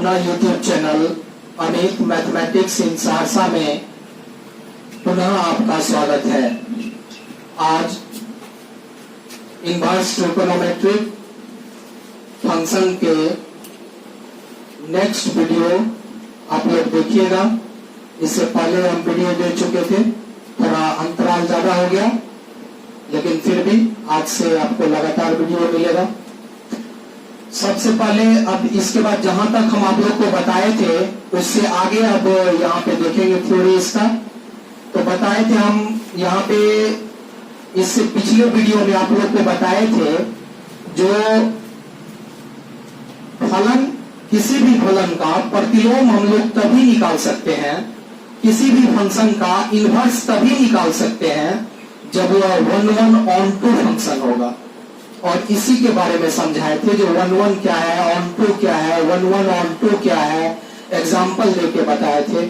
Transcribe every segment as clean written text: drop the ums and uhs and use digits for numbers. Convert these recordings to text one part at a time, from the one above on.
अपना YouTube channel Amit mathematics इन सहरसा में पुनः आपका स्वागत है। आज इनवर्स ट्रिगोनोमेट्रिक फंक्शन के नेक्स्ट वीडियो आप लोग देखिएगा। इससे पहले हम वीडियो दे चुके थे, थोड़ा अंतराल ज्यादा हो गया, लेकिन फिर भी आज से आपको लगातार वीडियो मिलेगा। सबसे पहले अब इसके बाद जहां तक हम आप लोग को बताए थे उससे आगे अब यहाँ पे देखेंगे थ्योरी इसका। तो बताए थे हम यहाँ पे, इससे पिछले वीडियो में आप लोग को बताए थे जो फलन, किसी भी फलन का प्रतिलोम हम लोग तभी निकाल सकते हैं, किसी भी फंक्शन का इनवर्स तभी निकाल सकते हैं जब वह 1/1 फंक्शन होगा। और इसी के बारे में समझाए थे, जो 1/1 क्या है, ऑन2 क्या है, 1/1 क्या है, एग्जाम्पल देके बताए थे।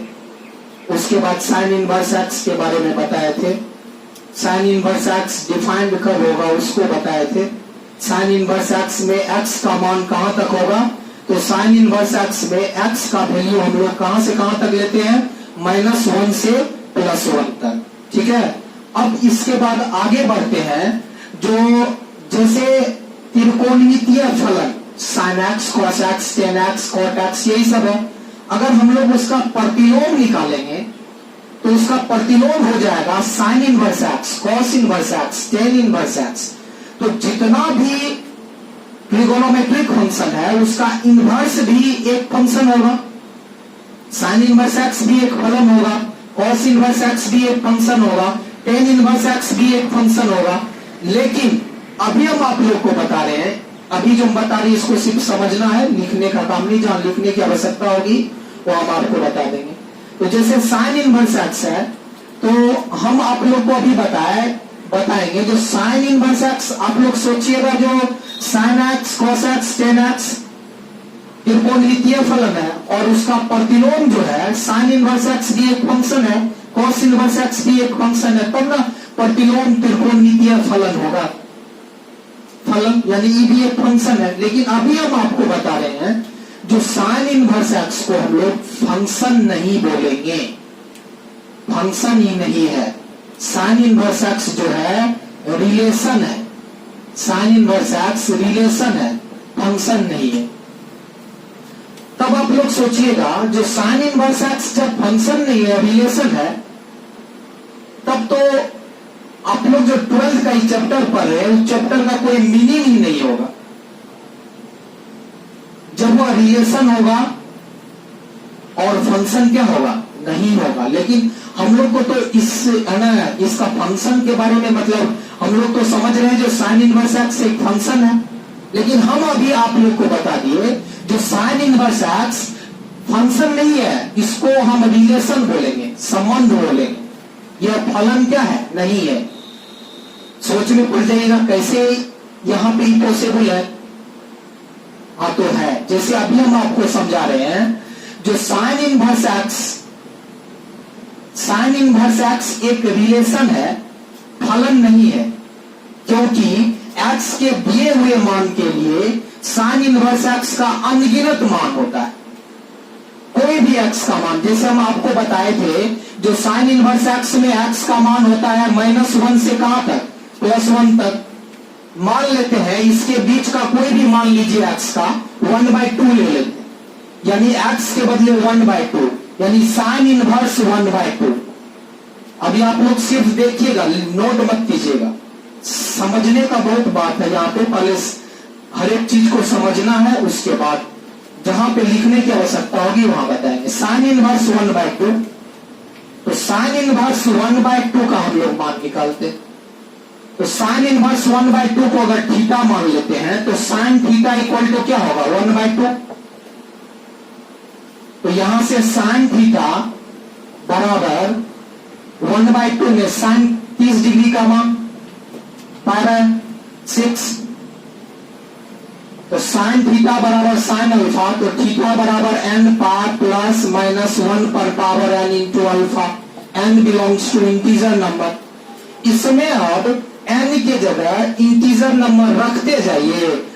उसके बाद साइन इनवर्स एक्स के बारे में बताए थे। साइन इनवर्स एक्स डिफाइंड कब होगा उसको बताए थे। साइन इनवर्स एक्स में एक्स का मान कहां तक होगा, तो साइन इनवर्स एक्स में एक्स का वैल्यू हम लोग कहां से कहां तक लेते हैं, -1 से +1 तक। ठीक है, अब इसके बाद आगे बढ़ते हैं। जो जैसे त्रिकोणमितीय फलन sin x, cos x, tan x, cot x यही सब है। अगर हम लोग उसका प्रतिलोम निकालेंगे तो उसका प्रतिलोम हो जाएगा sin inverse x, cos inverse x, tan inverse x। तो जितना भी ट्रिगोनोमेट्रिक फंक्शन है उसका इनवर्स भी एक फंक्शन होगा। sin इनवर्स x भी एक फलन होगा, cos इनवर्स x भी एक फंक्शन होगा, tan इनवर्स x भी एक फंक्शन होगा। लेकिन अभी हम आप लोग को बता रहे हैं, अभी जो हम बता रहे हैं इसको सिर्फ समझना है, लिखने का काम नहीं। जहां लिखने की आवश्यकता होगी वो हम आपको बता देंगे। तो जैसे साइन इनवर्स एक्स है, तो हम आप लोग को अभी बताएंगे जो साइन इनवर्स एक्स, आप लोग सोचिएगा जो sine x, cos x, ten x त्रिकोणमितीय फलन है और उसका प्रतिलोम जो है साइन इनवर्स एक्स भी एक फंक्शन है, कॉस इनवर्स एक्स भी एक फंक्शन है, तब ना प्रतिलोम त्रिकोणमितीय फलन होगा। फलन यानी ये भी एक फंक्शन है। लेकिन अभी हम आपको बता रहे हैं जो साइन इनवर्स एक्स को हम लोग फंक्शन नहीं बोलेंगे, फंक्शन ही नहीं है। साइन इनवर्स एक्स जो है रिलेशन है, साइन इनवर्स एक्स रिलेशन है, फंक्शन नहीं है। तब आप लोग सोचिएगा जो साइन इनवर्स एक्स जब फंक्शन नहीं है, रिलेशन है, तब तो आप लोग जो 12th का चैप्टर पढ़ रहे हैं उस चैप्टर का कोई मीनिंग ही नहीं होगा। जब वह रिलेशन होगा और फंक्शन क्या होगा, नहीं होगा। लेकिन हम लोग को तो इसका फंक्शन के बारे में, मतलब हम लोग तो समझ रहे हैं जो साइन इनवर्स एक्स एक फंक्शन है। लेकिन हम अभी आप लोग को बता दिए जो साइन इनवर्स एक्स फंक्शन नहीं है, इसको हम रिलेशन बोलेंगे, संबंध बोलेंगे। यह फलन क्या है, नहीं है। सोच में पड़ जाएगा कैसे यहां पे इम्पॉसिबल है। हाँ तो है, जैसे अभी हम आपको समझा रहे हैं जो साइन इनवर्स एक्स एक रिलेशन है, फलन नहीं है। क्योंकि एक्स के दिए हुए मान के लिए साइन इनवर्स एक्स का अनगिनत मान होता है। कोई भी एक्स का मान, जैसे हम आपको बताए थे जो साइन इनवर्स एक्स में एक्स का मान होता है -1 से कहां तक, +1 तक। मान लेते हैं इसके बीच का कोई भी मान लीजिए एक्स का 1/2 ले लेते हैं, यानी एक्स के बदले 1/2, यानी साइन इनवर्स 1/2। अभी आप लोग सिर्फ देखिएगा, नोट मत कीजिएगा, समझने का बहुत बात है यहाँ पे। पहले हर एक चीज को समझना है, उसके बाद जहां पे लिखने की आवश्यकता होगी वहां बताएंगे। साइन इनवर्स 1/2, तो साइन इनवर्स 1/2 का हम लोग मान निकालते हैं। तो साइन इनवर्स 1/2 को अगर थीटा मान लेते हैं तो साइन थीटा इक्वल टू क्या होगा, 1/2। तो यहां से साइन थीटा बराबर 1/2 में साइन 30 डिग्री का मान पाया 6। तो साइन थीटा बराबर साइन अल्फा, तो थीटा बराबर n पावर प्लस माइनस 1 पर power n into alpha. n belongs to integer number. इसमें अब n के जगह इंटीजर नंबर रखते जाइए,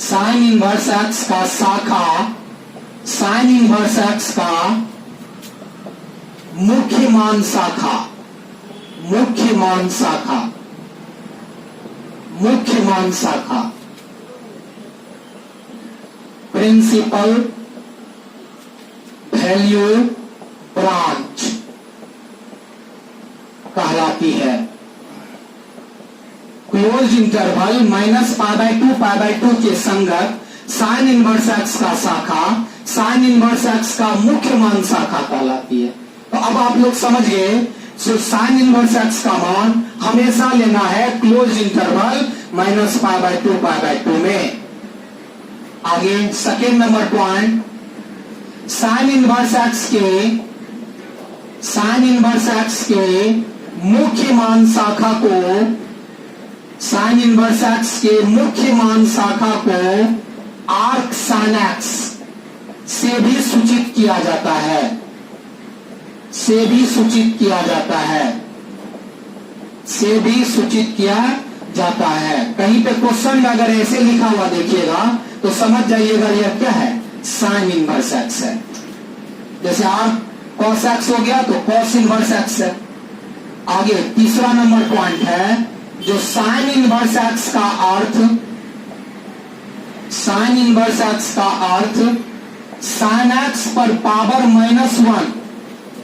साइन इनवर्स एक्स का शाखा साइन इनवर्स एक्स का मुख्य मान शाखा मुख्य मान शाखा मुख्य मान शाखा प्रिंसिपल वैल्यू ब्रांच कहलाती है। क्लोज इंटरवल -π/2 के संगत साइन इनवर्स एक्स का शाखा साइन इनवर्स एक्स का मुख्य मान शाखा कहलाती है। तो अब आप लोग समझ गए, तो साइन इनवर्स एक्स का मान हमेशा लेना है क्लोज इंटरवल -π/2 में। आगे second number point, sign inverse x के मुख्य मान शाखा को साइन इनवर्स एक्स के मुख्य मान शाखा को आर्क साइन एक्स से भी सूचित किया जाता है से भी सूचित किया जाता है। कहीं पे क्वेश्चन में अगर ऐसे लिखा हुआ देखिएगा तो समझ जाइएगा यह क्या है, साइन इनवर्स एक्स है। जैसे आर्क कॉस एक्स हो गया तो कॉस इनवर्स एक्स है। आगे तीसरा नंबर पॉइंट है, जो साइन इनवर्स एक्स का अर्थ साइन एक्स पर पावर -1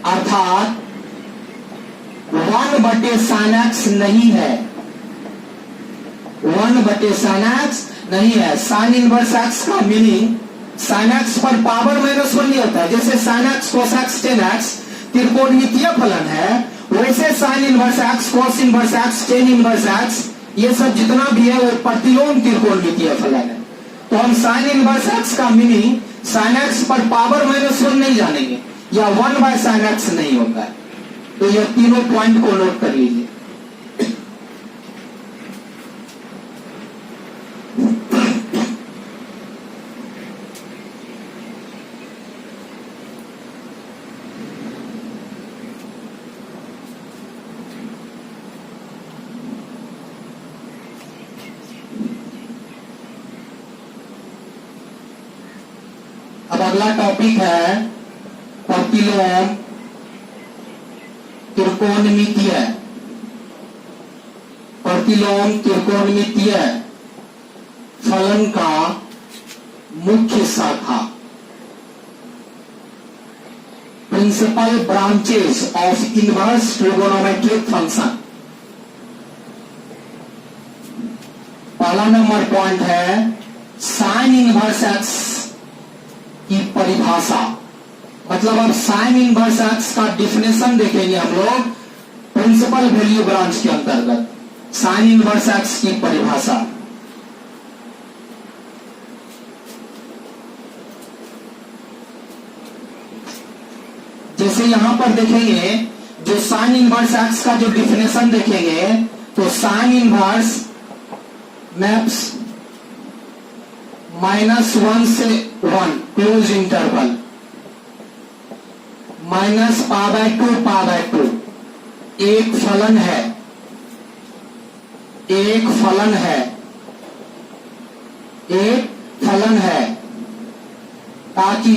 अर्थात 1/sin x नहीं है, 1/sin x नहीं है। साइन इनवर्स एक्स का मीनिंग साइन एक्स पर पावर -1 नहीं होता है। जैसे sine x cos x ten x त्रिकोणमितीय फलन है, वैसे sign inverse x cos inverse x tan inverse x ये सब जितना भी है वो प्रतिलोम त्रिकोणमितीय फलन है। तो हम साइन इनवर्स एक्स का मीनिंग साइन एक्स पर पावर -1 नहीं जानेंगे या 1/sin x नहीं होता है। तो ये तीनों पॉइंट को नोट कर लीजिए। अब अगला टॉपिक है प्रतिलोम त्रिकोणमितीय। प्रतिलोम त्रिकोणमितीय फलन का मुख्य शाखा, principal branches of inverse trigonometric function. पहला नंबर पॉइंट है साइन इनवर्स एक्स की परिभाषा। मतलब अब साइन इनवर्स एक्स का डिफिनेशन देखेंगे हम लोग प्रिंसिपल वैल्यू ब्रांच के अंतर्गत। साइन इनवर्स एक्स की परिभाषा, जैसे यहां पर देखेंगे जो साइन इनवर्स एक्स का जो डिफिनेशन देखेंगे तो साइन इनवर्स मैप्स -1 से 1 क्लोज इंटरवल -π/2 एक फलन है ताकि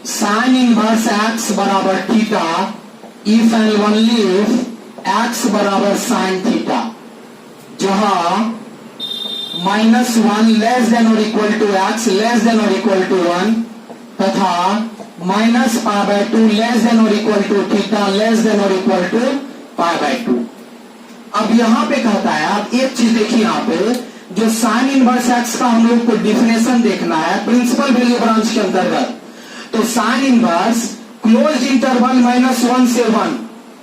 साइन इनवर्स एक्स बराबर theta if and only if x बराबर साइन थीटा, जहां -1 लेस देन और equal to x less than और इक्वल टू 1 तथा -π/2 लेस देन और equal to theta less than और इक्वल टू π/2। अब यहां पे कहता है, आप एक चीज देखिए यहां पे, जो साइन इनवर्स एक्स का हम लोग को डिफिनेशन देखना है प्रिंसिपल वैल्यू ब्रांच के अंतर्गत। तो साइन इनवर्स क्लोज इंटरवल -1 से 1,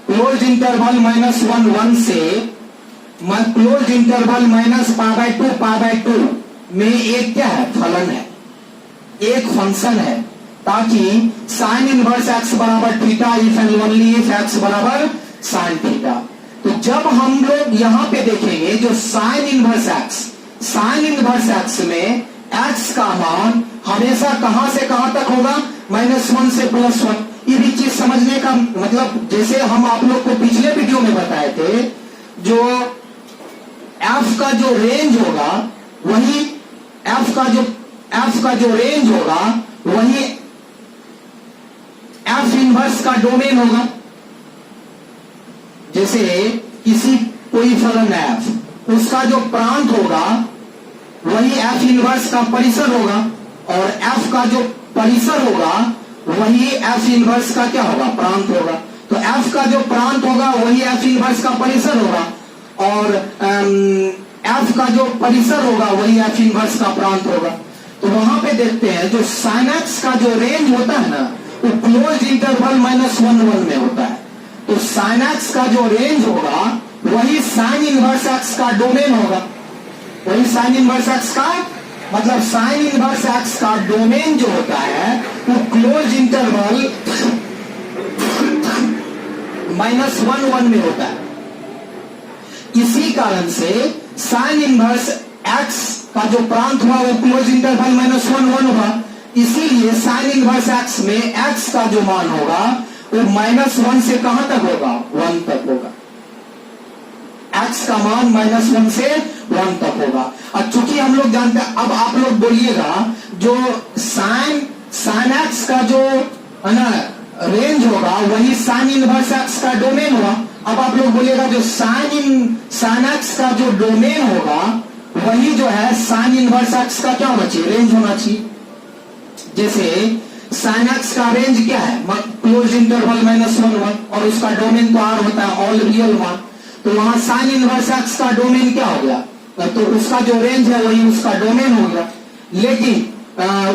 क्लोज इंटरवल -1 से क्लोज इंटरवल -π/2 में एक क्या है, फलन है, एक फंक्शन है, ताकि साइन इनवर्स एक्स बराबर theta if and only if x बराबर साइन थीटा। तो जब हम लोग यहां पे देखेंगे जो साइन इनवर्स एक्स में एक्स का मान हमेशा कहां से कहां तक होगा, -1 से +1। ये भी चीज समझने का मतलब, जैसे हम आप लोग को पिछले वीडियो में बताए थे, जो एफ का जो रेंज होगा वही एफ का जो रेंज होगा वही एफ इनवर्स का डोमेन होगा। जैसे किसी कोई फलन एफ, उसका जो प्रांत होगा वही एफ इनवर्स का परिसर होगा, और एफ का जो परिसर होगा वही एफ इनवर्स का क्या होगा, प्रांत होगा। तो एफ का जो प्रांत होगा वही एफ इनवर्स का परिसर होगा, और एफ का जो परिसर होगा वही एफ इनवर्स का प्रांत होगा। तो वहां पे देखते हैं जो साइन एक्स का जो रेंज होता है ना, वो क्लोज इंटरवल -1 में होता है। तो साइन एक्स का जो रेंज होगा वही साइन इनवर्स एक्स का डोमेन होगा। वही साइन इनवर्स एक्स का मतलब साइन इनवर्स एक्स का डोमेन जो होता है वो क्लोज इंटरवल -1 में होता है। इसी कारण से साइन इनवर्स एक्स का जो प्रांत हुआ वो क्लोज इंटरवल -1 होगा। इसीलिए साइन इनवर्स एक्स में एक्स का जो मान होगा वो -1 से कहां तक होगा, 1 तक होगा। एक्स का मान -1 से 1 तक होगा। और चूंकि हम लोग जानते हैं, अब आप लोग बोलिएगा जो साइन एक्स का जो है ना रेंज होगा वही साइन इनवर्स एक्स का डोमेन होगा। अब आप लोग बोलिएगा जो साइन एक्स का जो डोमेन होगा वही जो है साइन इनवर्स एक्स का क्या होना चाहिए, रेंज होना चाहिए। जैसे साइन एक्स का रेंज क्या है, क्लोज इंटरवल -1 और उसका डोमेन तो आर होता है, ऑल रियल वन। तो वहां साइन इनवर्स एक्स का डोमेन क्या हो गया, तो उसका जो रेंज है वही उसका डोमेन हो गया। लेकिन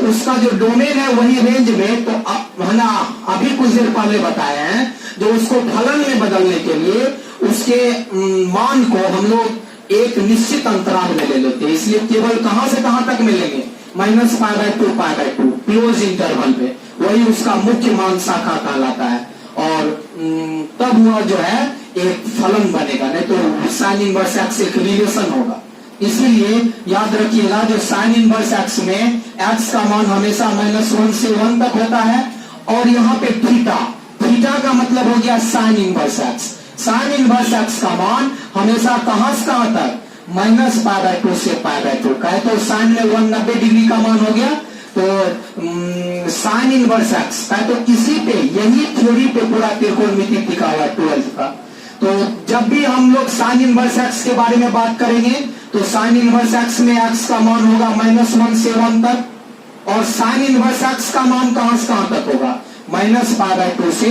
उसका जो डोमेन है वही रेंज में, तो है ना अभी कुछ देर पहले बताए हैं, जो उसको फलन में बदलने के लिए उसके मान को हम लोग एक निश्चित अंतराल में ले लेते हैं। इसलिए केवल कहां से कहां तक मिलेंगे, -π/2 क्लोज इंटरवल पे, वही उसका मुख्य मान शाखा कहलाता है। और तब वह जो है एक फलन बनेगा, नहीं तो साइन इनवर्स एक्स एक रिलेशन होगा। इसीलिए याद रखिएगा जो साइन इनवर्स एक्स में एक्स का मान हमेशा -1 से 1 तक होता है। और यहाँ पे थीटा का मतलब हो गया sign inverse x. Sign inverse x का मान हमेशा कहां से कहां तक, -π/2 से π/2 का है। तो साइन में 190 डिग्री का मान हो गया, तो साइन इनवर्स एक्स का, तो इसी पे यही थ्योरी पे पूरा त्रिकोणमिति टिका हुआ 12th का। तो जब भी हम लोग साइन इनवर्स एक्स के बारे में बात करेंगे तो साइन इनवर्स एक्स में एक्स का मान होगा -1 से 1 तक, और साइन इनवर्स एक्स का मान कहां से कहां तक होगा, -π/2 से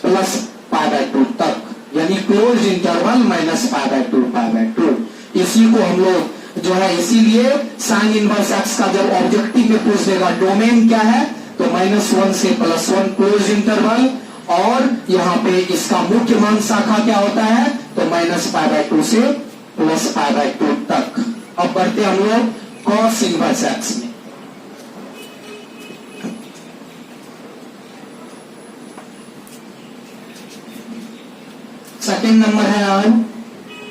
+π/2 तक, यानी क्लोज इंटरवल -π/2 π/2। इसी को हम लोग जो है, इसीलिए साइन इनवर्स एक्स का जब ऑब्जेक्टिव में पूछ देगा डोमेन क्या है, तो -1 से +1 क्लोज इंटरवल, और यहाँ पे इसका मुख्य मान शाखा क्या होता है, तो -π/2 से +π/2 तक। अब बढ़ते हम लोग कॉस इनवर्स एक्स में। सेकेंड नंबर है आज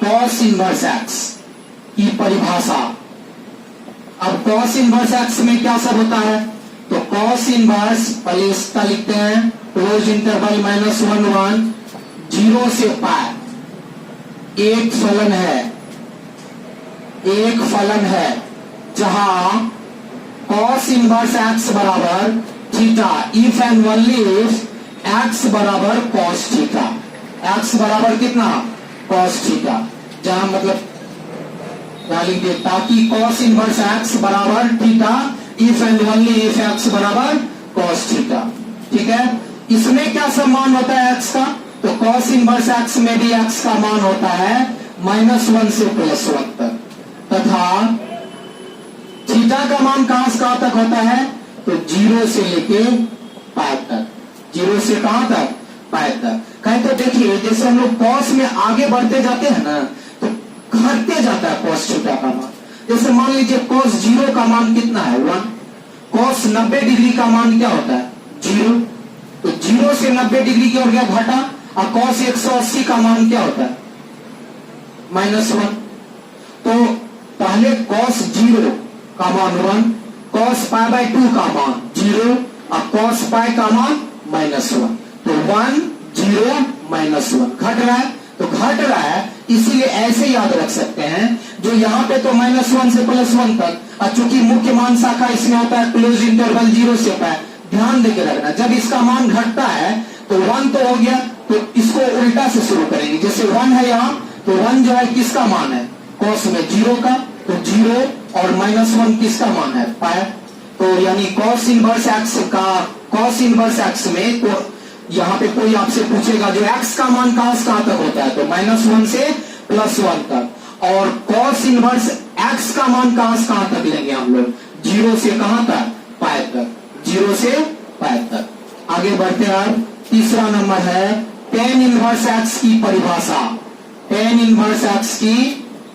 कॉस इनवर्स एक्स की परिभाषा। अब कॉस इनवर्स एक्स में क्या सब होता है, तो कॉस इनवर्स पहले इसका लिखते हैं, क्लोज इंटरवल -1 0 से पाई, एक फलन है जहां कॉस इनवर्स एक्स बराबर theta, if and only if x बराबर कॉस थीटा। एक्स बराबर कितना, कॉस थीटा, जहां मतलब लिखिए ताकि कॉस इनवर्स एक्स बराबर theta, if and only if x बराबर कॉस थीटा। ठीक है, इसमें क्या सब मान होता है एक्स का, तो कॉस इनवर्स एक्स में भी एक्स का मान होता है -1 से +1 तक, तथा थीटा का मान कहां से कहां तक होता है, तो 0 से लेके पाई तक। 0 से कहां तक, पाई तक। कहें तो देखिए जैसे हम लोग कॉस में आगे बढ़ते जाते हैं ना, तो घटते जाता है कॉस थीटा का मान। जैसे मान लीजिए कॉस 0 का मान कितना है, 1। कॉस 90 डिग्री का मान क्या होता है, 0। तो 0 से 90 डिग्री की ओर गया घटा, और कॉस 180 का मान क्या होता है, -1। तो पहले कॉस 0 का मान 1, कॉस π/2 का मान 0, और कॉस π का मान -1। तो 1 0 -1 घट रहा है, तो घट रहा है, इसीलिए ऐसे याद रख सकते हैं। जो यहाँ पे तो -1 से +1 तक, और चूंकि मुख्य मान शाखा इसमें होता है क्लोज इंटरवल 0 से होता है, ध्यान देके रखना। जब इसका मान घटता है तो 1 तो हो गया, तो इसको उल्टा से शुरू करेंगे। जैसे 1 है यहाँ, तो 1 जो है किसका मान है, कॉस में 0 का, तो 0 और -1 किसका मान है, पाई। तो यानी कॉस इनवर्स एक्स का, कॉस इनवर्स एक्स में तो यहाँ पे कोई आपसे पूछेगा जो एक्स का मान कहां से कहां तक होता है, तो -1 से +1 तक। और कॉस इनवर्स एक्स का मान कहां से कहां तक लेंगे हम लोग, 0 से कहां तक, पाई तक, 0 से पाई तक। आगे बढ़ते हैं। तीसरा नंबर है tan इनवर्स एक्स की परिभाषा। tan इनवर्स एक्स की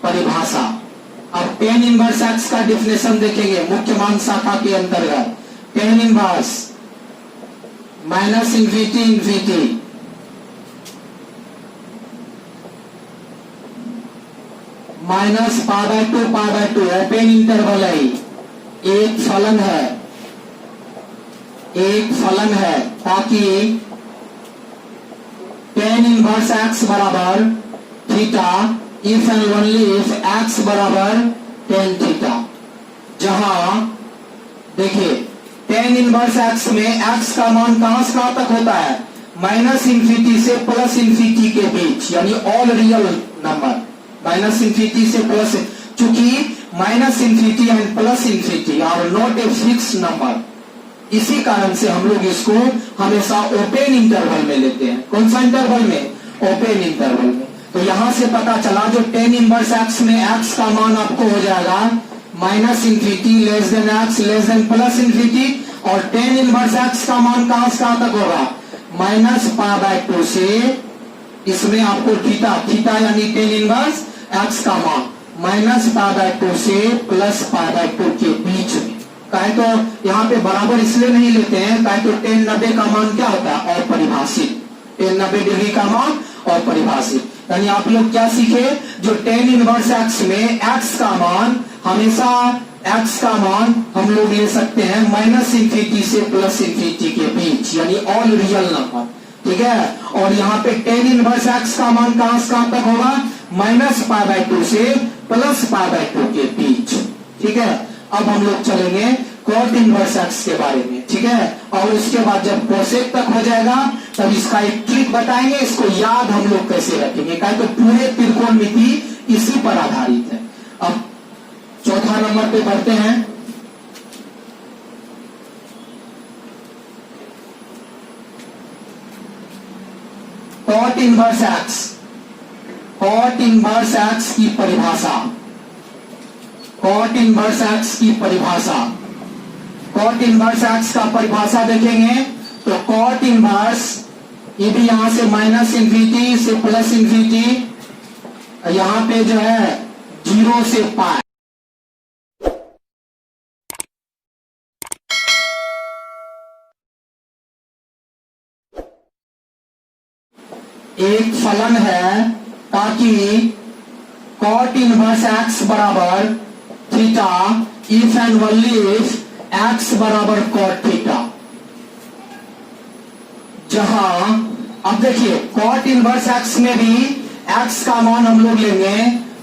परिभाषा। अब tan इनवर्स एक्स का डिफिनेशन देखेंगे मुख्य मान शाखा के अंतर्गत। tan इनवर्स -इन्फिनिटी इन्फिनिटी -π/2 π/2 ओपन इंटरवल है, एक फलन है, एक फलन है, ताकि tan इनवर्स एक्स बराबर theta if and only if x बराबर tan थीटा। जहां देखिए tan इनवर्स एक्स में एक्स का मान कहां से कहां तक होता है, -इन्फिनिटी से +इन्फिनिटी के बीच, यानी ऑल रियल नंबर, -इन्फिनिटी से प्लस। चूंकि -infinity and +infinity are not a fix number, इसी कारण से हम लोग इसको हमेशा ओपन इंटरवल में लेते हैं। कौन सा इंटरवल में, ओपन इंटरवल में। तो यहां से पता चला जो tan इनवर्स एक्स में एक्स का मान आपको हो जाएगा -infinity less than x less then +infinity, और tan इनवर्स एक्स का मान कहां से कहां तक होगा, -π/2 से, इसमें आपको थीटा, थीटा यानी tan इनवर्स एक्स का मान -π/2 से +π/2 के बीच में। कहे तो यहाँ पे बराबर इसलिए नहीं लेते हैं, कहे तो tan 90 का मान क्या होता है, अपरिभाषित, tan 90 डिग्री का मान अपरिभाषित। यानी आप लोग क्या सीखे, जो tan इनवर्स एक्स में एक्स का मान हमेशा, एक्स का मान हम लोग ले सकते हैं -इन्फिनिटी से +इन्फिनिटी के बीच, यानी ऑल रियल नंबर, ठीक है। और यहाँ पे tan इनवर्स एक्स का मान कहां से कहां तक होगा, -π/2 से +π/2 के बीच, ठीक है। अब हम लोग चलेंगे cot इनवर्स एक्स के बारे में, ठीक है। और उसके बाद जब कोसेक तक हो जाएगा तब इसका एक ट्रिक बताएंगे, इसको याद हम लोग कैसे रखेंगे, कहे तो पूरे त्रिकोणमिति इसी पर आधारित है। अब चौथा नंबर पे बढ़ते हैं। cot inverse x, cot inverse x की परिभाषा, cot इनवर्स एक्स की परिभाषा। cot इनवर्स एक्स का परिभाषा देखेंगे तो cot इनवर्स, ये भी यहां से -इन्फिनिटी से +इन्फिनिटी, यहां पे जो है 0 से पाई, एक फलन है, ताकि cot इनवर्स एक्स बराबर theta if and only if x बराबर cot थीटा। जहां अब देखिए cot इनवर्स एक्स में भी एक्स का मान हम लोग लेंगे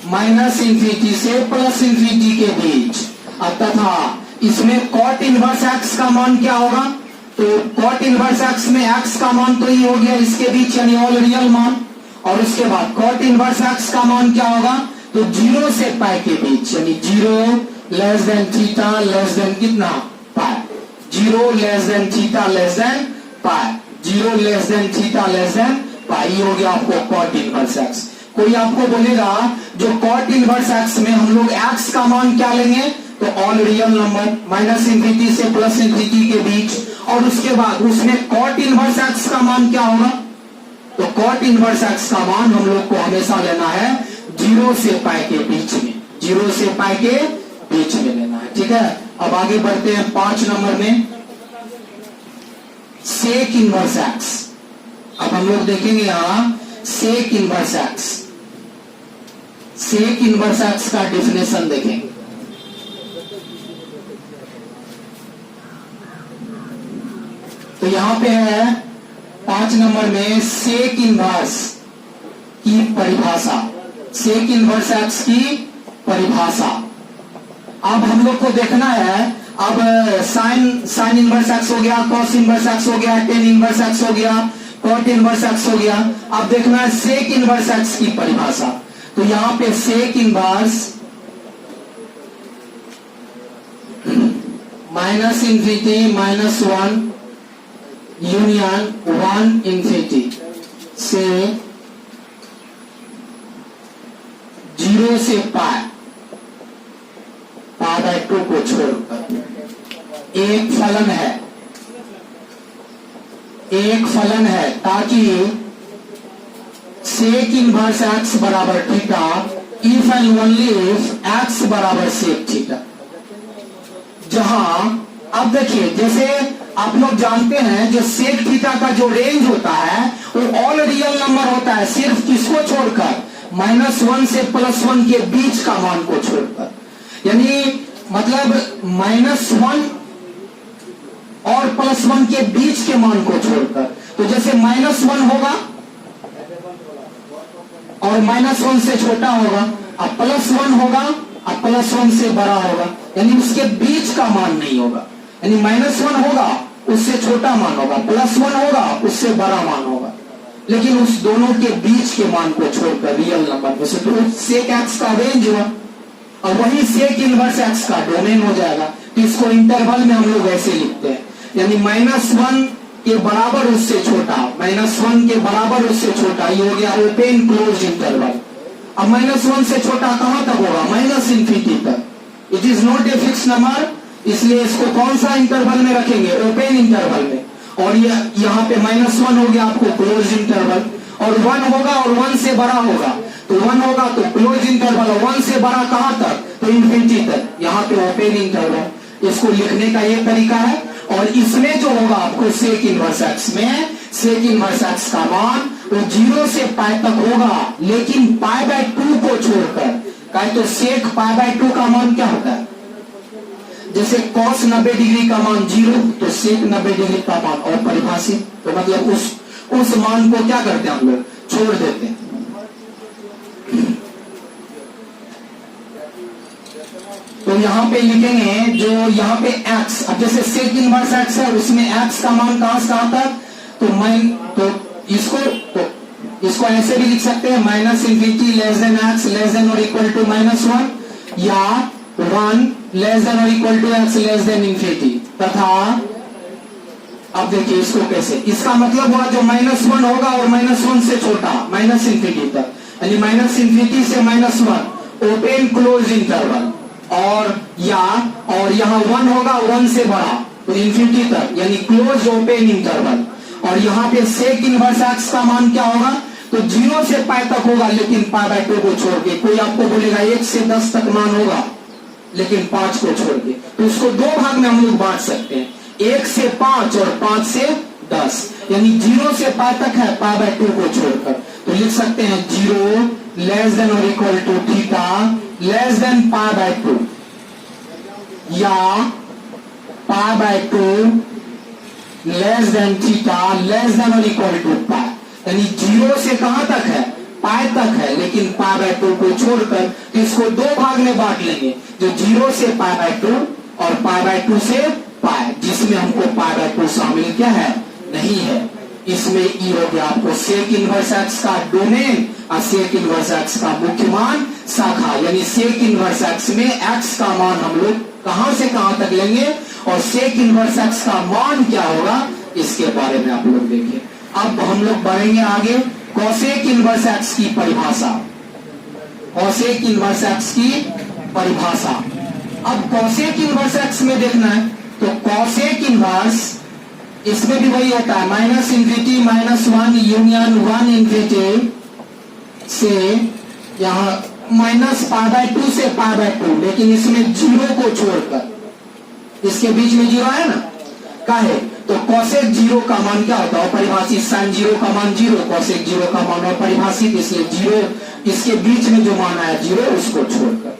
-इन्फिनिटी से +इन्फिनिटी के बीच, तथा इसमें cot इनवर्स एक्स का मान क्या होगा, तो cot इनवर्स एक्स में एक्स का मान तो ही हो गया इसके बीच, यानी ऑल रियल मान। और उसके बाद cot इनवर्स एक्स का मान क्या होगा, तो 0 से पाई के बीच, यानी 0 less than theta less than कितना, pi, 0 less than theta less than pi, 0 less than theta less than pi, हो गया आपको cot इनवर्स एक्स। कोई आपको बोलेगा जो cot इनवर्स एक्स में हम लोग एक्स का मान क्या लेंगे, तो ऑल रियल नंबर, -इन्फिनिटी से +इन्फिनिटी के बीच। और उसके बाद उसमें cot इनवर्स एक्स का मान क्या होगा, तो cot इनवर्स एक्स का मान हम लोग को हमेशा लेना है 0 से पाई के बीच में, 0 से पाई के बीच में लेना है, ठीक है। अब आगे बढ़ते हैं 5 नंबर में, सेक इनवर्स एक्स। अब हम लोग देखेंगे यहां sec inverse x, sec inverse x का डिफिनेशन देखेंगे। तो यहां पे है 5 नंबर में सेक इनवर्स की परिभाषा, सेक इनवर्स एक्स की परिभाषा। अब हम लोग को देखना है, अब साइन इनवर्स एक्स हो गया, कॉस इनवर्स एक्स हो गया, टेन इनवर्स एक्स हो गया, कॉट इनवर्स एक्स हो गया। अब देखना है सेक इनवर्स एक्स की परिभाषा। तो यहां पे sec inverse minus infinity minus one union one infinity से 0 से पाई बाय 2 को छोड़कर एक फलन है ताकि सेक इनवर्स एक्स बराबर theta if and only if x बराबर सेक थीटा। जहां अब देखिए, जैसे आप लोग जानते हैं जो सेक थीटा का जो रेंज होता है वो ऑल रियल नंबर होता है, सिर्फ किसको छोड़कर, -1 से +1 के बीच का मान को छोड़कर। यानी मतलब -1 और +1 के बीच के मान को छोड़कर। तो जैसे -1 होगा और -1 से छोटा होगा, अब +1 होगा अब +1 से बड़ा होगा, यानी उसके बीच का मान नहीं होगा। यानी -1 होगा उससे छोटा मान होगा, +1 होगा उससे बड़ा मान होगा, लेकिन उस दोनों के बीच के मान को छोड़कर रियल नंबर में से। तो सेक एक्स का रेंज हुआ और वही सेक इनवर्स एक्स का डोमेन हो जाएगा। तो इसको इंटरवल में हम लोग ऐसे लिखते हैं, यानी -1 के बराबर उससे छोटा, -1 के बराबर उससे छोटा, ये हो गया ओपन क्लोज इंटरवल। अब -1 से छोटा कहां तक होगा, -इंफिनिटी तक। It is not a fix number, इसलिए इसको कौन सा इंटरवल में रखेंगे, ओपन इंटरवल में। और ये यहाँ पे -1 हो गया आपको क्लोज इंटरवल, और 1 होगा और 1 से बड़ा होगा, तो 1 होगा तो क्लोज इंटरवल, और 1 से बड़ा कहां तक, तो इंफिनिटी तक, यहाँ पे ओपन इंटरवल। इसको लिखने का ये तरीका है। और इसमें जो होगा आपको सेक इनवर्स एक्स में, सेक इनवर्स एक्स का मान वो 0 से पाई तक होगा, लेकिन π/2 को छोड़कर। कहे तो सेक π/2 का मान क्या होता है, जैसे cos 90 डिग्री का मान 0, तो सेक 90 डिग्री का मान और परिभाषित, तो मतलब उस मान को क्या करते हैं हम लोग, छोड़ देते हैं। तो यहाँ पे लिखेंगे जो यहाँ पे x, अब जैसे सेक इनवर्स x है उसमें x का मान कहां से कहां तक, तो इसको ऐसे भी लिख सकते हैं, -infinity less than x less than और इक्वल टू -1, या 1 लेस देन और equal to x less than infinity. तथा अब देखिए इसको कैसे, इसका मतलब हुआ जो -1 होगा और -1 से छोटा, -इंफिनिटी तक, यानी -इंफिनिटी से -1 ओपन क्लोज इंटरवल, और यहाँ 1 होगा 1 से बड़ा तो इंफिनिटी तक, यानी क्लोज ओपन इंटरवल। और यहाँ पे सेक इनवर्स एक्स का मान क्या होगा, तो 0 से पाई तक होगा, लेकिन π/2 को छोड़ के। कोई आपको बोलेगा 1 से 10 तक मान होगा, लेकिन 5 को छोड़ के। तो उसको 2 भाग में हम लोग बांट सकते हैं, 1 से 5 और 5 से 10, यानी 0 से पाई तक है π/2 को छोड़कर। तो लिख सकते हैं 0 लेस देन और equal to theta less than π/2, या π/2 less than theta less than और इक्वल टू पाई। यानी 0 से कहां तक है, पाई तक है, लेकिन π/2 को छोड़कर। तो इसको 2 भाग में बांट लेंगे, जो 0 से π/2 और π/2 से पाई, जिसमें हमको π/2 शामिल क्या है, नहीं है। इसमें ई हो गया आपको सेक इनवर्स एक्स का डोमेन और सेक इनवर्स एक्स का मुख्य मान शाखा। यानी सेक इनवर्स एक्स में एक्स का मान हम लोग कहां से कहां तक लेंगे, और सेक इनवर्स एक्स का मान क्या होगा, इसके बारे में आप लोग देखिए। अब हम लोग बढ़ेंगे आगे, कॉसेक इनवर्स एक्स की परिभाषा, कॉसेक इनवर्स एक्स की परिभाषा। अब कॉसेक इनवर्स एक्स में देखना है, तो कॉसेक इनवर्स इसमें भी वही होता है, -इंफिनिटी -1 यूनियन 1 इंफिनिटी से यहाँ -π/2 से π/2, लेकिन इसमें 0 को छोड़कर, इसके बीच में 0 है ना, का है। तो कॉसेक 0 का मान क्या होता है, परिभाषित, साइन 0 का मान 0, कॉसेक 0 का मान और परिभाषित, इसलिए 0 इसके बीच में जो मान आया 0 उसको छोड़कर।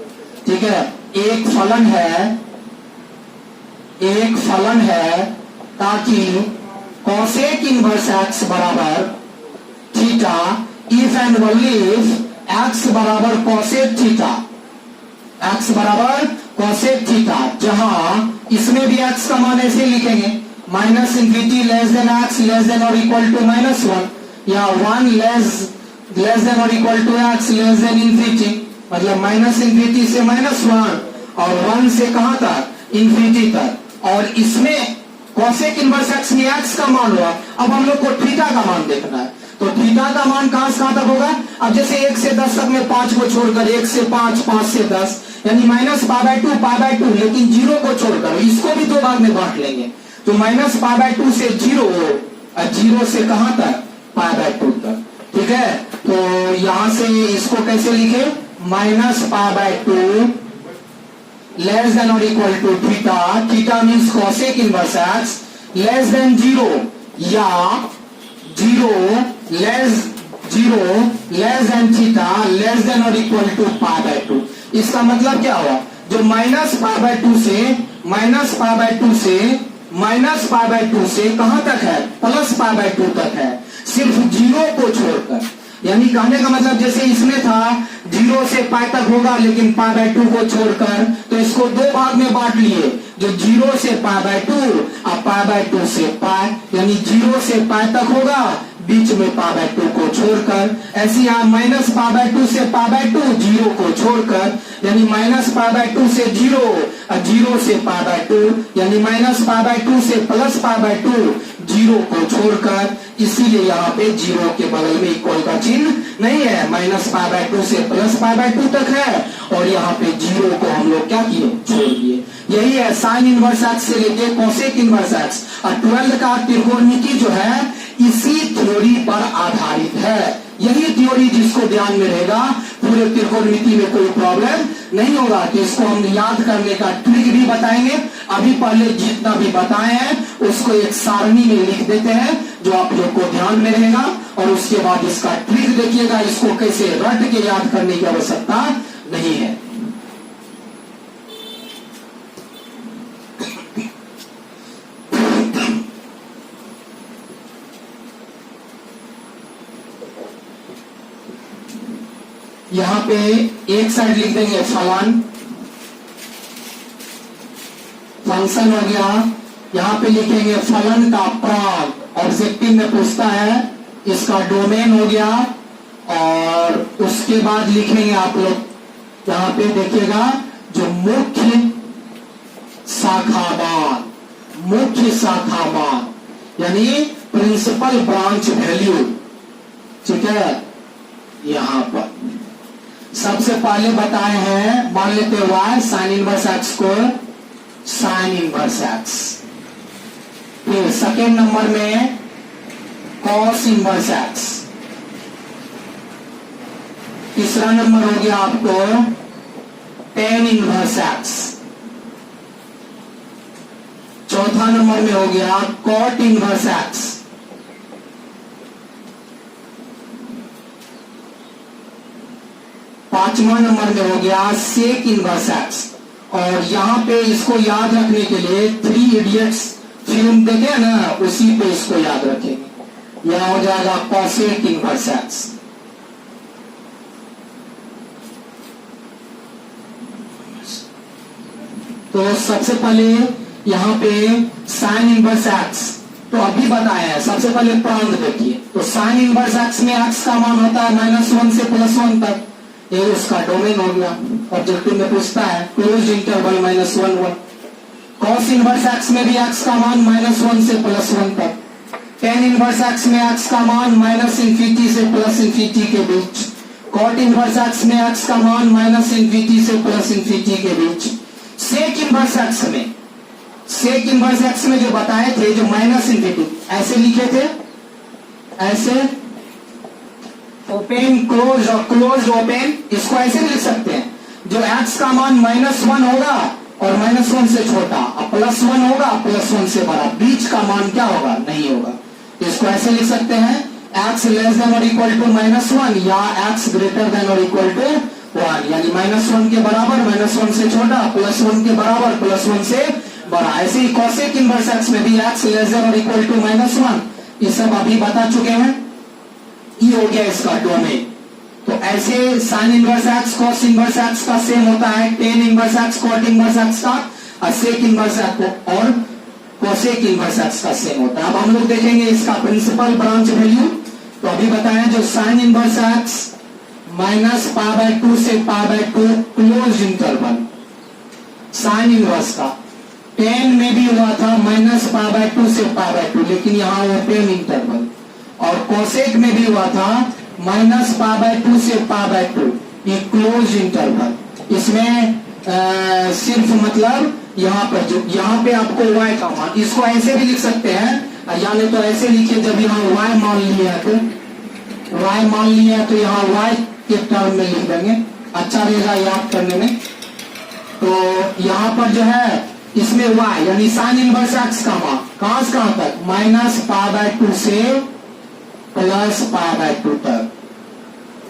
ठीक है, एक फलन है ताकि कॉसेक इनवर्स एक्स बराबर theta if and only if x बराबर कॉसेक थीटा, एक्स बराबर कॉसेक थीटा, जहां इसमें भी एक्स का मान ऐसे लिखेंगे minus infinity less than x less than और इक्वल टू माइनस वन, या वन लेस देन और equal to x less than infinity, मतलब माइनस इंफिनिटी से माइनस वन और वन से कहां तक इंफिनिटी तक। और इसमें कॉसेक इनवर्स एक्स में एक्स का मान हुआ, अब हम लोग को थीटा का मान देखना है, तो थीटा का मान कहां से कहां तक होगा। अब जैसे 1 से 10 तक में 5 को छोड़कर 1 से 5, 5 से 10, यानी माइनस π/2, लेकिन 0 को छोड़कर इसको भी 2 भाग में बांट लेंगे, तो माइनस π/2 से 0 और 0 से कहां तक π/2 तक। ठीक है, तो यहां से इसको कैसे लिखे, माइनस π/2 लेस देन और equal to theta, theta means cosec inverse x less than 0, या 0 less than theta less than और इक्वल टू π/2। इसका मतलब क्या हुआ, जो माइनस π/2 से कहां तक है, प्लस π/2 तक है, सिर्फ 0 को छोड़कर। यानी कहने का मतलब जैसे इसमें था 0 से π तक होगा लेकिन π/2 को छोड़कर, तो इसको 2 भाग में बांट लिए, जो 0 से π/2 और π/2 से π, यानी 0 से π तक होगा बीच में π/2 को छोड़कर। ऐसे यहां माइनस π/2 से π/2 0 को छोड़कर, यानी माइनस π/2 से 0 और 0 से π/2, यानी माइनस π/2 से प्लस π/2 0 को छोड़कर। इसीलिए यहाँ पे 0 के बगल में इक्वल का चिन्ह नहीं है, माइनस π/2 से प्लस π/2 तक है, और यहाँ पे 0 को हम लोग क्या किए, छोड़ दिए। यही है साइन इनवर्स एक्स से लेके कॉसेक इनवर्स एक्स, और 12 का त्रिकोणमिति जो है इसी थ्योरी पर आधारित है। यही थ्योरी जिसको ध्यान में रहेगा पूरे त्रिकोणमिति में कोई प्रॉब्लम नहीं होगा। कि इसको हम याद करने का ट्रिक भी बताएंगे, अभी पहले जितना भी बताए हैं उसको एक सारणी में लिख देते हैं जो आप लोग को ध्यान में रहेगा, और उसके बाद इसका ट्रिक देखिएगा, इसको कैसे रट के याद करने की आवश्यकता नहीं है। यहां पे एक साइड लिख देंगे फंक्शन हो गया, यहां पे लिखेंगे फलन का प्राग, ऑब्जेक्टिव में पूछता है, इसका डोमेन हो गया, और उसके बाद लिखेंगे आप लोग यहां पे देखिएगा जो मुख्य शाखा मान यानी प्रिंसिपल ब्रांच वैल्यू। ठीक है, यहां पर सबसे पहले बताए हैं, मान लेते हैं y साइन इनवर्स एक्स को साइन इनवर्स एक्स, फिर सेकेंड नंबर में कॉस इनवर्स एक्स, तीसरा नंबर हो गया आपको टेन इनवर्स एक्स, चौथा नंबर में हो गया कॉट इनवर्स एक्स, पांचवा नंबर में हो गया सेक इनवर्स एक्स। और यहाँ पे इसको याद रखने के लिए 3 इडियट्स फिल्म देखे ना, उसी पे इसको याद रखेंगे। यह हो जाएगा कॉसेक इनवर्स एक्स। तो सबसे पहले यहाँ पे साइन इनवर्स एक्स तो अभी बताया है, सबसे पहले प्रांत देखिए। तो साइन इनवर्स एक्स में एक्स का मान होता है -1 से +1 तक, ये उसका डोमेन हो गया। ऑब्जेक्टिव में पूछता है close interval -1 1। Cos inverse x में भी एक्स का मान -1 से +1 तक। टेन इनवर्स एक्स में एक्स का मान -∞ से +∞ के बीच। कॉट इनवर्स एक्स में एक्स का मान -∞ से +∞ के बीच। सेक इनवर्स एक्स में जो बताए थे, जो -∞ ऐसे लिखे थे, ऐसे ओपन क्लोज और क्लोज ओपन, इसको ऐसे लिख सकते हैं। जो x का मान -1 होगा और -1 से छोटा, और +1 होगा +1 से बड़ा, बीच का मान क्या होगा, नहीं होगा। इसको ऐसे लिख सकते हैं x लेस देन और इक्वल टू -1 या x ग्रेटर देन और इक्वल टू 1, यानी -1 के बराबर -1 से छोटा, +1 के बराबर +1 से बड़ा। ऐसे ही कॉसेक इनवर्स एक्स में भी x लेस देन और इक्वल टू -1, ये सब अभी बता चुके हैं। ई हो गया इसका डोमेन। तो ऐसे sine inverse x cos inverse x का सेम होता है tan inverse x cot inverse x का, और सेक इनवर्स एक्स और कोसेक इनवर्स एक्स का सेम होता है। अब हम लोग देखेंगे इसका प्रिंसिपल ब्रांच वैल्यू। तो अभी बताया जो sign inverse x minus pi by 2 से pi by 2 close interval, sine inverse का टेन में भी हुआ था माइनस पाई बाय 2 से पाई बाय 2, लेकिन यहाँ ओपन इंटरवल, और कोसेक में भी हुआ था माइनस पाई बाय 2 से पाई बाय 2, ये क्लोज इंटरवल। इसमें सिर्फ मतलब यहाँ पर जो यहाँ पे आपको y का मान, इसको ऐसे भी लिख सकते हैं, यानी तो ऐसे लिखिए जब यहाँ y मान लिया तो y मान लिया तो यहाँ y के टर्म में लिख देंगे, अच्छा रहेगा याद करने में। तो यहाँ पर जो है इसमें y यानी साइन इनवर्स एक्स का मान कहां से कहां तक, माइनस पाई बाय 2 से प्लस पाई बाय 2 तक।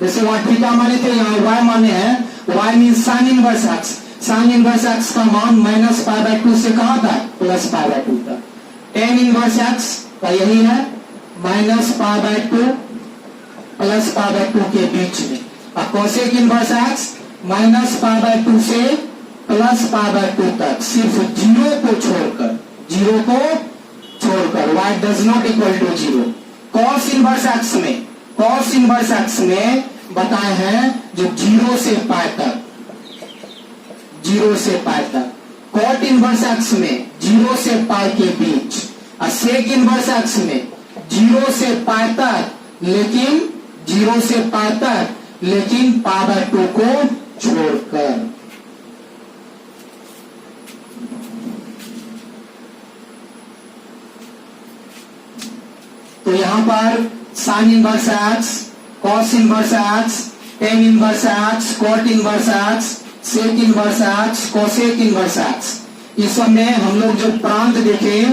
जैसे वहां थीटा माने थे, यहाँ y माने हैं, y mean sine inverse x, sign inverse x का मान माइनस पाई बाय 2 से कहां तक, प्लस पाई बाय 2 तक। टेन इनवर्स एक्स का यही है minus pi by 2 plus pi by 2 के बीच में, और cosec inverse x minus pi by 2 से प्लस पाई बाय 2 तक, सिर्फ जीरो को छोड़कर y does not equal to zero. Cos inverse x में, कॉस इनवर्स एक्स में बताए हैं जो जीरो से पाई तक, जीरो से पाई तक। कॉट इनवर्स एक्स में जीरो से पाई के बीच, और सेक इनवर्स एक्स में जीरो से पाई तक, लेकिन जीरो से पाई तक, लेकिन पाई बाय 2 को छोड़कर। तो यहां पर sine inverse x, cos inverse x, tan inverse x, cot inverse x, sec inverse x, cosec inverse x, इस सब में हम लोग जो प्रांत देखे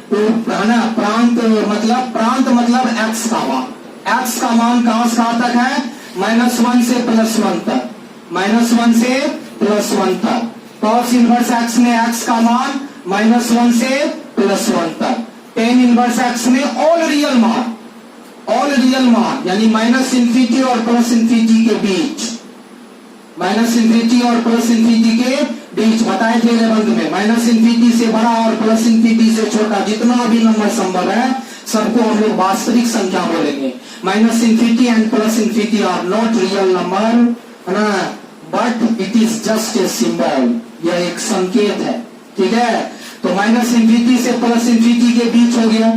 तो है ना, प्रांत मतलब एक्स का मान, एक्स का मान कहां से कहां तक है, -1 से +1 तक, -1 से +1 तक। कॉस इनवर्स एक्स में एक्स का मान -1 से +1 तक। टेन इनवर्स एक्स में ऑल रियल मान यानी -∞ और +∞ के बीच, -∞ और +∞ के बीच बताए थे निबंध में, -∞ से बड़ा और +∞ से छोटा जितना भी नंबर संभव है सबको हम लोग वास्तविक संख्या बोलेंगे। -∞ And +∞ are not real number, है ना, but it is just a symbol, यह एक संकेत है, ठीक है। तो -∞ से +∞ के बीच हो गया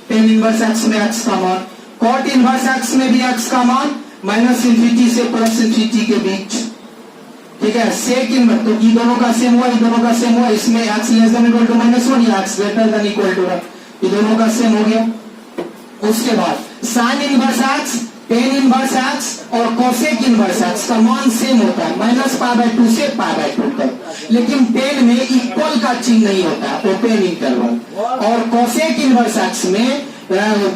टेन इनवर्स एक्स में एक्स का मान। कॉट इनवर्स एक्स में भी एक्स का मान -∞ से +∞ के बीच, ठीक है। सेक इनवर्स, तो ये दोनों का सेम हुआ, ये दोनों का सेम हुआ, इसमें x less than equal to -1 या x greater than equal to 1, ये दोनों का सेम हो गया। उसके बाद sine inverse x, tan inverse x और कोसेक इनवर्स एक्स का मान सेम होता है -π/2 से π/2 तक, लेकिन टेन में इक्वल का चिन्ह नहीं होता है, ओपन इंटरवल। और कोसेक इनवर्स एक्स में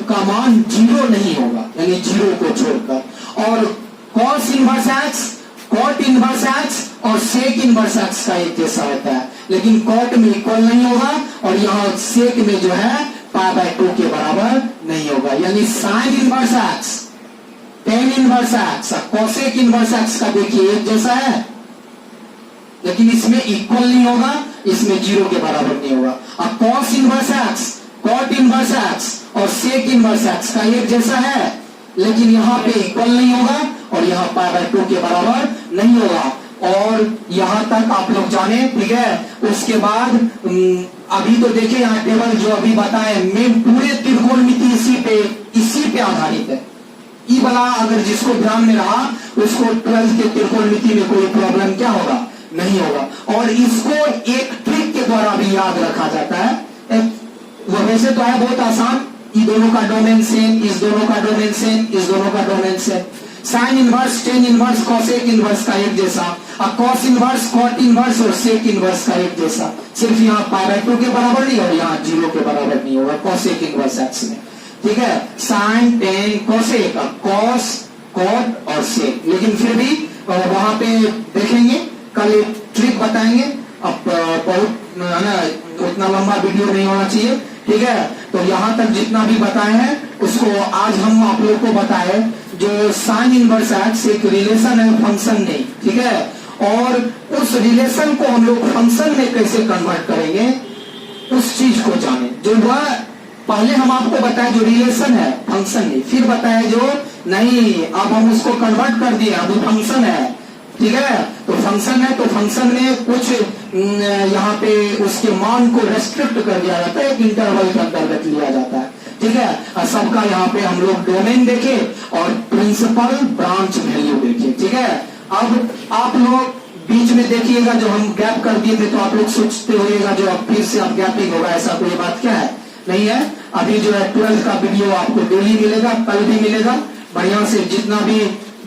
का मान जीरो नहीं होगा, यानी जीरो को छोड़कर। और cos inverse x, cot inverse x और सेक इनवर्स एक्स का एक जैसा होता है, लेकिन कॉट में इक्वल नहीं होगा और यहाँ सेक में जो है π/2 के बराबर नहीं होगा। यानी sign inverse x, tan inverse x और कोसेक इनवर्स एक्स का देखिए एक जैसा है, लेकिन इसमें इक्वल नहीं होगा, इसमें जीरो के बराबर नहीं होगा। और cos inverse x, cot inverse x और सेक इनवर्स एक्स का एक जैसा है, लेकिन यहाँ पे इक्वल नहीं होगा और यहाँ π/2 के बराबर नहीं होगा। और यहाँ तक आप लोग जाने, ठीक है। उसके बाद अभी तो देखिए यहाँ टेबल जो अभी बताए में पूरे त्रिकोणमिति इसी पे आधारित है। ई वाला अगर जिसको ध्यान में रहा उसको 12th के त्रिकोणमिति में कोई प्रॉब्लम क्या होगा, नहीं होगा। और इसको एक ट्रिक के द्वारा भी याद रखा जाता है, वो वैसे तो है बहुत आसान, ई दोनों का डोमेन सेम, इस दोनों का डोमेन सेम, इस दोनों का domain same. Sine inverse, tan inverse, cosec inverse का एक जैसा, और कॉस इनवर्स, कॉट इनवर्स और सेक इनवर्स का एक जैसा, सिर्फ यहाँ π/2 के बराबर नहीं और यहाँ जीरो के बराबर नहीं होगा कोसेक इनवर्स एक्स में, ठीक है। Sine, tan, cosec, cos, cot और सेक, लेकिन फिर भी वहां पे देखेंगे, कल एक ट्रिक बताएंगे। अब बहुत है ना, उतना लंबा वीडियो नहीं होना चाहिए, ठीक है। तो यहाँ तक जितना भी बताए हैं उसको आज हम आप लोग को बताए। जो साइन इनवर्स एक्स एक रिलेशन है, फंक्शन नहीं, ठीक है। और उस रिलेशन को हम लोग फंक्शन में कैसे कन्वर्ट करेंगे उस चीज को जाने। जो वह पहले हम आपको बताए जो रिलेशन है फंक्शन नहीं, फिर बताया जो नहीं अब हम उसको कन्वर्ट कर दिए अब फंक्शन है, ठीक है। तो फंक्शन है तो फंक्शन में कुछ यहाँ पे उसके मान को रेस्ट्रिक्ट कर दिया जाता है, एक इंटरवल के अंतर्गत लिया जाता है, ठीक है। सबका यहाँ पे हम लोग डोमेन देखे और प्रिंसिपल ब्रांच वैल्यू देखे, ठीक है। अब आप लोग बीच में देखिएगा जो हम गैप कर दिए थे, तो आप लोग सोचते होइएगा जो अब फिर से अब गैपिंग होगा, ऐसा कोई बात क्या है, नहीं है। अभी जो है 12th का वीडियो आपको डेली मिलेगा, कल भी मिलेगा। बढ़िया से जितना भी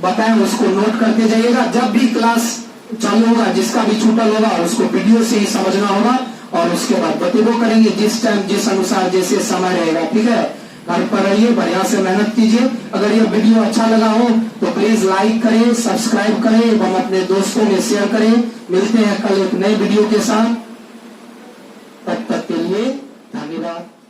बताएं उसको नोट करते जाइएगा। जब भी क्लास चालू होगा जिसका भी छूटल होगा उसको वीडियो से ही समझना होगा और उसके बाद बतेबो करेंगे जिस टाइम जिस अनुसार जैसे समय रहेगा, ठीक है। घर पर रहिए, बढ़िया से मेहनत कीजिए। अगर ये वीडियो अच्छा लगा हो तो प्लीज लाइक करें, सब्सक्राइब करें एवं अपने दोस्तों में शेयर करें। मिलते हैं कल एक नए वीडियो के साथ, तब तक के लिए धन्यवाद।